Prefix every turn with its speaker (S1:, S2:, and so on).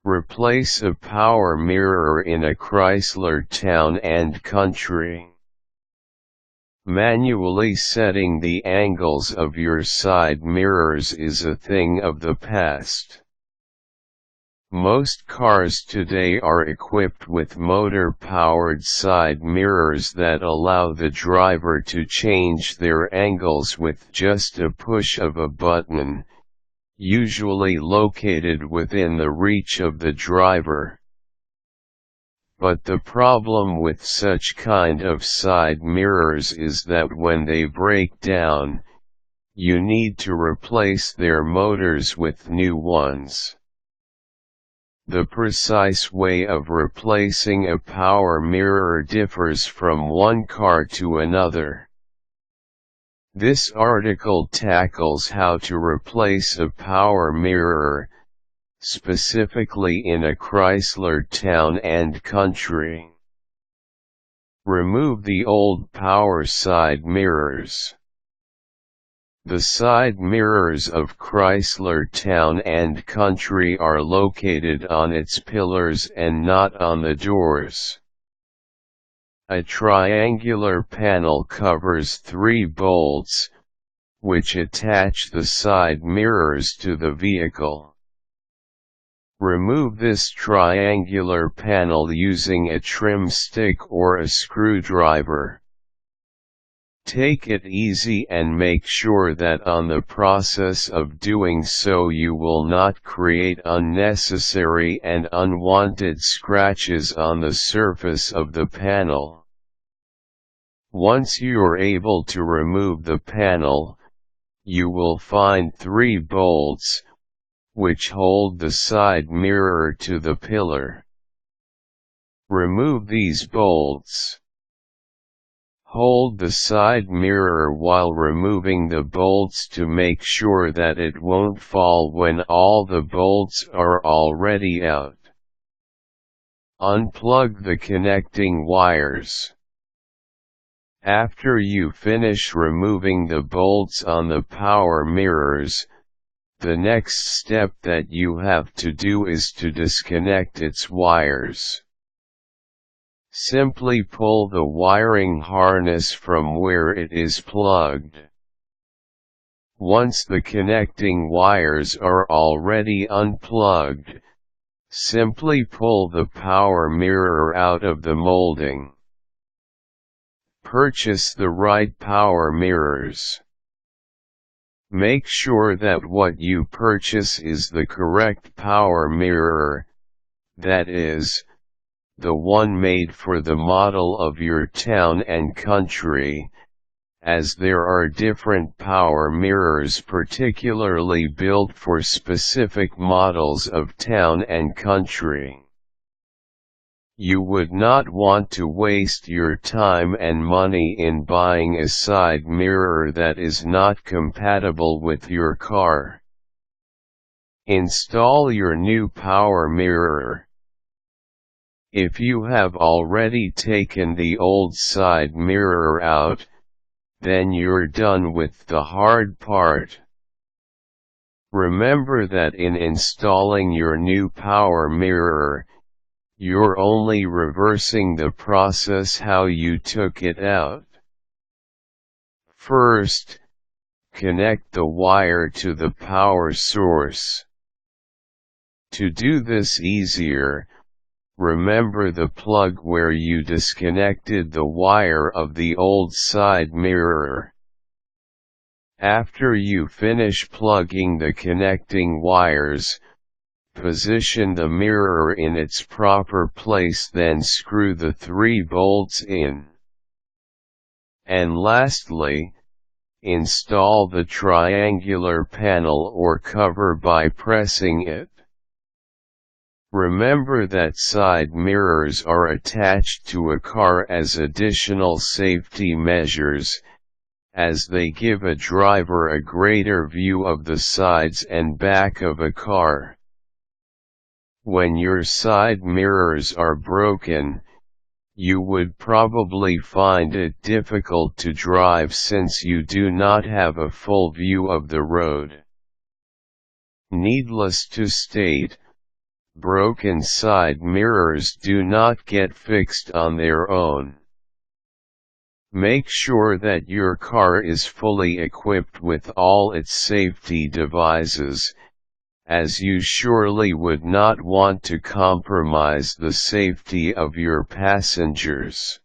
S1: Replace a power mirror in a Chrysler Town&Country. Manually setting the angles of your side mirrors is a thing of the past. Most cars today are equipped with motor-powered side mirrors that allow the driver to change their angles with just a push of a button, usually located within the reach of the driver. But the problem with such kind of side mirrors is that when they break down, you need to replace their motors with new ones. The precise way of replacing a power mirror differs from one car to another. This article tackles how to replace a power mirror, specifically in a Chrysler Town&Country. Remove the old power side mirrors. The side mirrors of Chrysler Town&Country are located on its pillars and not on the doors. A triangular panel covers 3 bolts, which attach the side mirrors to the vehicle. Remove this triangular panel using a trim stick or a screwdriver. Take it easy and make sure that on the process of doing so you will not create unnecessary and unwanted scratches on the surface of the panel. Once you're able to remove the panel, you will find 3 bolts, which hold the side mirror to the pillar. Remove these bolts. Hold the side mirror while removing the bolts to make sure that it won't fall when all the bolts are already out. Unplug the connecting wires. After you finish removing the bolts on the power mirrors, the next step that you have to do is to disconnect its wires. Simply pull the wiring harness from where it is plugged. Once the connecting wires are already unplugged, simply pull the power mirror out of the molding. Purchase the right power mirrors. Make sure that what you purchase is the correct power mirror, that is, the one made for the model of your Town&Country, as there are different power mirrors particularly built for specific models of Town&Country. You would not want to waste your time and money in buying a side mirror that is not compatible with your car. Install your new power mirror. If you have already taken the old side mirror out, then you're done with the hard part. Remember that in installing your new power mirror, you're only reversing the process how you took it out. First, connect the wire to the power source. To do this easier, remember the plug where you disconnected the wire of the old side mirror. After you finish plugging the connecting wires, position the mirror in its proper place, then screw the 3 bolts in. And lastly, install the triangular panel or cover by pressing it. Remember that side mirrors are attached to a car as additional safety measures, as they give a driver a greater view of the sides and back of a car. When your side mirrors are broken, you would probably find it difficult to drive since you do not have a full view of the road. Needless to state, Broken side mirrors do not get fixed on their own. Make sure that your car is fully equipped with all its safety devices, as you surely would not want to compromise the safety of your passengers.